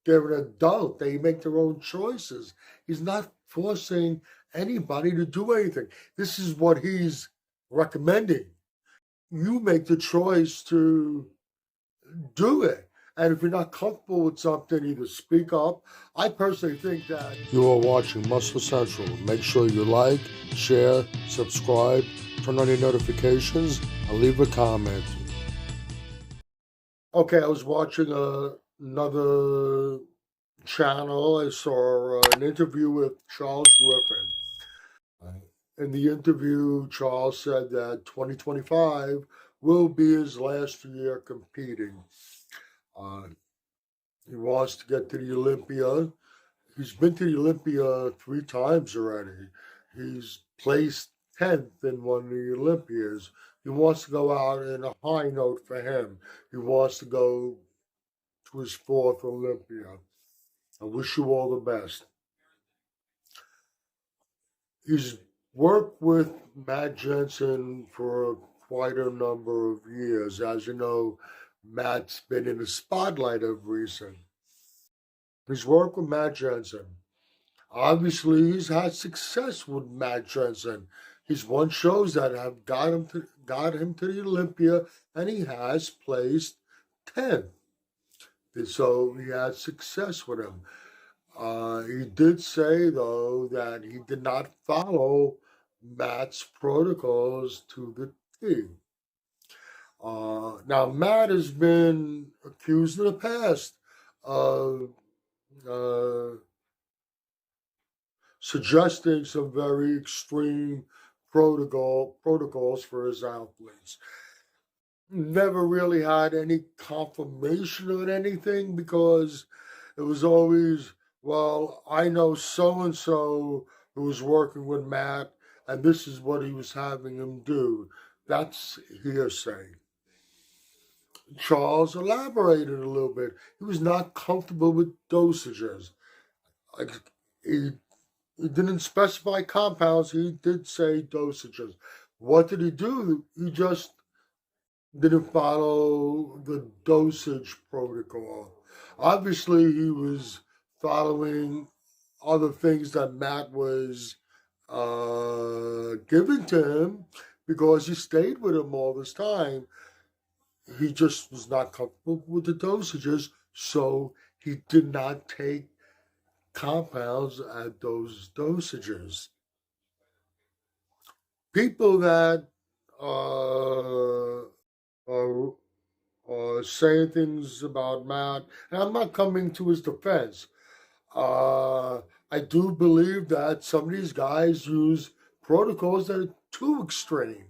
they're an adult. They make their own choices. He's not forcing anybody to do anything. This is what he's recommending. You make the choice to do it. And if you're not comfortable with something, either speak up. I personally think that you are watching Muscle Central. Make sure you like, share, subscribe, turn on your notifications, and leave a comment. Okay, I was watching another channel. I saw an interview with Charles Griffen. In the interview, Charles said that 2025 will be his last year competing. He wants to get to the Olympia. He's been to the Olympia 3 times already. He's placed 10th in one of the Olympias. He wants to go out in a high note for him. He wants to go to his 4th Olympia. I wish you all the best. He's worked with Matt Jansen for quite a number of years. As you know, Matt's been in the spotlight of recent. He's worked with Matt Jansen. Obviously, he's had success with Matt Jansen. He's won shows that have got him to the Olympia, and he has placed 10th. So he had success with him. He did say, though, that he did not follow Matt's protocols to the T. Now, Matt has been accused in the past of suggesting some very extreme protocols for his athletes. Never really had any confirmation of anything because it was always, well, I know so-and-so who was working with Matt, and this is what he was having him do. That's hearsay. Charles elaborated a little bit. He was not comfortable with dosages. Like he didn't specify compounds. He did say dosages. What did he do? He just didn't follow the dosage protocol. Obviously, he was following other things that Matt was giving to him because he stayed with him all this time. He just was not comfortable with the dosages, so he did not take compounds at those dosages. People that are saying things about Matt, and I'm not coming to his defense. I do believe that some of these guys use protocols that are too extreme.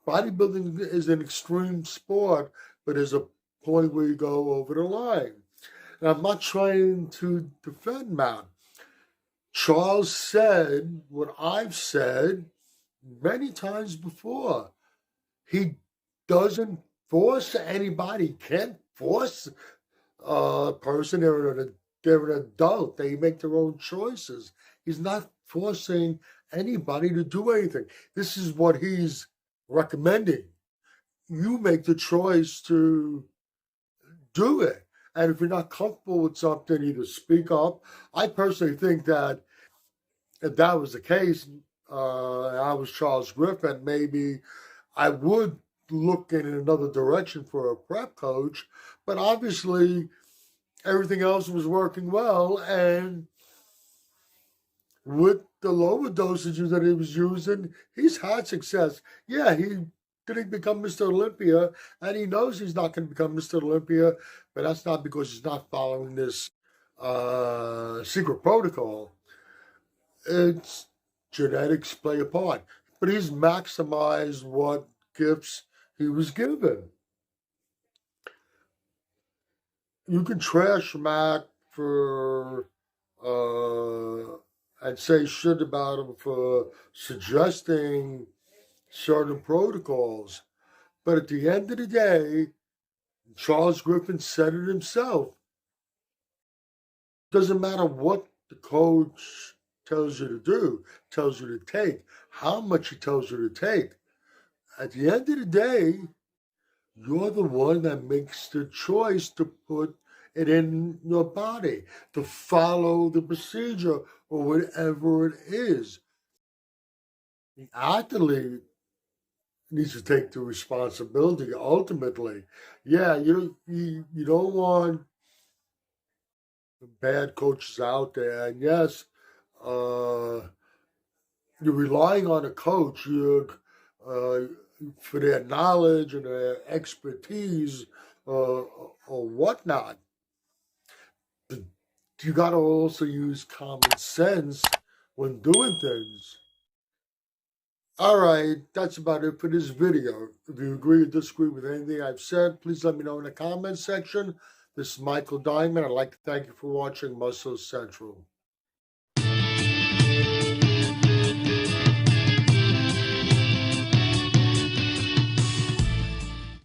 Bodybuilding is an extreme sport, but there's a point where you go over the line. And I'm not trying to defend Matt. Charles said what I've said many times before. He doesn't force anybody. Can't force a person. They're an adult. They make their own choices. He's not forcing anybody to do anything. This is what he's recommending. You make the choice to do it. And if you're not comfortable with something, either speak up. I personally think that if that was the case, I was Charles Griffen, maybe I would look in another direction for a prep coach. But obviously, everything else was working well. And with the lower dosages that he was using, he's had success. Yeah, he didn't become Mr. Olympia, and he knows he's not going to become Mr. Olympia, but that's not because he's not following this secret protocol. It's genetics play a part, but he's maximized what gifts he was given. You can trash Matt for and say shit about him for suggesting certain protocols. But at the end of the day, Charles Griffen said it himself. Doesn't matter what the coach tells you to do, tells you to take, how much he tells you to take. At the end of the day, you're the one that makes the choice to put it in your body, to follow the procedure or whatever it is. The athlete needs to take the responsibility ultimately. Yeah, you don't want bad coaches out there. And yes, uh, you're relying on a coach uh, for their knowledge and their expertise or whatnot. But you got to also use common sense when doing things. All right, that's about it for this video. If you agree or disagree with anything I've said, please let me know in the comments section. This is Michael Diamond. I'd like to thank you for watching Muscle Central.